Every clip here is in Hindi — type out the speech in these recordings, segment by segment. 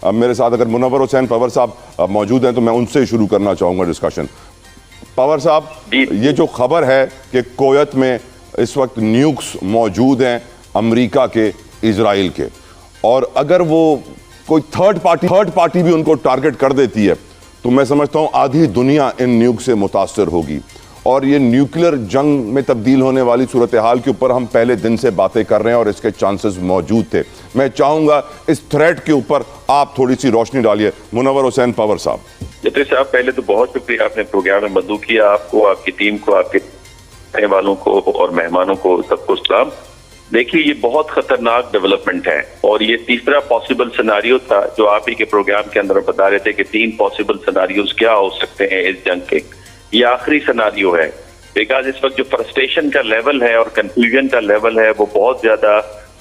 मेरे साथ अगर मुनव्वर हुसैन पंवर साहब मौजूद हैं तो मैं उनसे शुरू करना चाहूँगा डिस्कशन। पंवर साहब, ये जो खबर है कि कोवैत में इस वक्त न्यूक्स मौजूद हैं अमेरिका के, इजराइल के, और अगर वो कोई थर्ड पार्टी भी उनको टारगेट कर देती है तो मैं समझता हूँ आधी दुनिया इन न्यूक से मुतासर होगी और ये न्यूक्लियर जंग में तब्दील होने वाली सूरत हाल के ऊपर हम पहले दिन से बातें कर रहे हैं और इसके चांसेस मौजूद थे। मैं चाहूँगा इस थ्रेट के ऊपर आप थोड़ी सी रोशनी डालिए। मुनव्वर हुसैन पंवर साहब। जतिन साहब, पहले तो बहुत शुक्रिया आपने प्रोग्राम में मदऊ किया। आपको, आपकी टीम को, आपके रहने वालों को और मेहमानों को सबको सलाम। देखिए, ये बहुत खतरनाक डेवलपमेंट है और ये तीसरा पॉसिबल सिनारियो था जो आप ही के प्रोग्राम के अंदर बता रहे थे कि 3 पॉसिबल सिनारियोज क्या हो सकते हैं इस जंग के। ये आखिरी सिनारियो है, बिकॉज इस वक्त जो फ्रस्ट्रेशन का लेवल है और कंफ्यूजन का लेवल है वो बहुत ज्यादा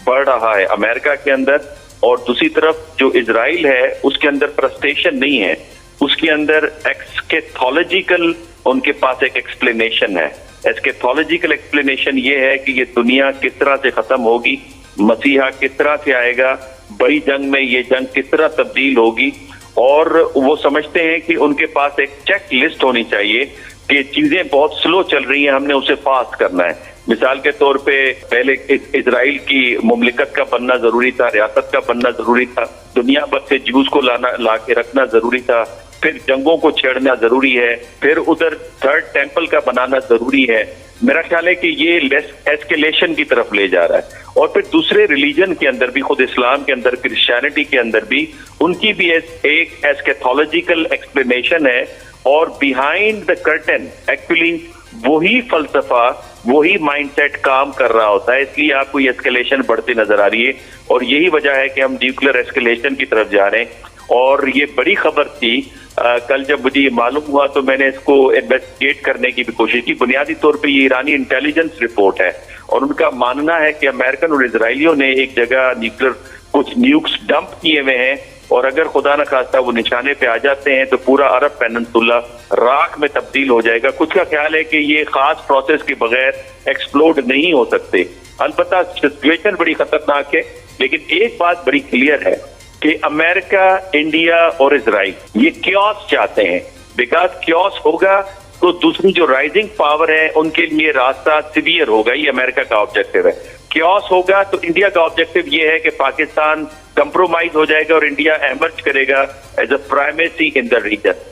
बढ़ रहा है अमेरिका के अंदर, और दूसरी तरफ जो इजराइल है उसके अंदर फ्रस्ट्रेशन नहीं है, उसके अंदर एस्केथोलॉजिकल उनके पास एक एक्सप्लेनेशन है। एस्केथोलॉजिकल एक्सप्लेनेशन ये है कि ये दुनिया किस तरह से खत्म होगी, मसीहा किस तरह से आएगा, बड़ी जंग में ये जंग किस तरह तब्दील होगी, और वो समझते हैं कि उनके पास एक चेक लिस्ट होनी चाहिए कि चीजें बहुत स्लो चल रही हैं, हमने उसे फास्ट करना है। मिसाल के तौर पे पहले इजराइल की मुमलिकत का बनना जरूरी था, रियासत का बनना जरूरी था, दुनिया भर से ज्यूज को ला के रखना जरूरी था, फिर जंगों को छेड़ना जरूरी है, फिर उधर थर्ड टेंपल का बनाना जरूरी है। मेरा ख्याल है कि ये एस्केलेशन की तरफ ले जा रहा है। और फिर दूसरे रिलीजन के अंदर भी, खुद इस्लाम के अंदर, क्रिश्चियनिटी के अंदर भी उनकी भी एक एस्केथोलॉजिकल एक्सप्लेनेशन है, और बिहाइंड द कर्टन एक्चुअली वही फलसफा, वही माइंडसेट काम कर रहा होता है। इसलिए आपको ये एस्केलेशन बढ़ती नजर आ रही है और यही वजह है कि हम न्यूक्लियर एस्केलेशन की तरफ जा रहे हैं। और ये बड़ी खबर थी, कल जब मुझे ये मालूम हुआ तो मैंने इसको इन्वेस्टिगेट करने की भी कोशिश की। बुनियादी तौर पे ये ईरानी इंटेलिजेंस रिपोर्ट है और उनका मानना है कि अमेरिकन और इजरायलियों ने एक जगह न्यूक्लियर कुछ न्यूक्स डंप किए हुए हैं, और अगर खुदा न खास्ता वो निशाने पे आ जाते हैं तो पूरा अरब पेनिनसुला राख में तब्दील हो जाएगा। कुछ का ख्याल है कि ये खास प्रोसेस के बगैर एक्सप्लोड नहीं हो सकते। अलबत्ता सिचुएशन बड़ी खतरनाक है, लेकिन एक बात बड़ी क्लियर है कि अमेरिका, इंडिया और इजराइल ये क्योस चाहते हैं, बिकॉज क्योस होगा तो दूसरी जो राइजिंग पावर है उनके लिए रास्ता सीवियर होगा। ये अमेरिका का ऑब्जेक्टिव है। क्योस होगा तो इंडिया का ऑब्जेक्टिव ये है कि पाकिस्तान कंप्रोमाइज हो जाएगा और इंडिया एमर्ज करेगा as a primacy in the reason.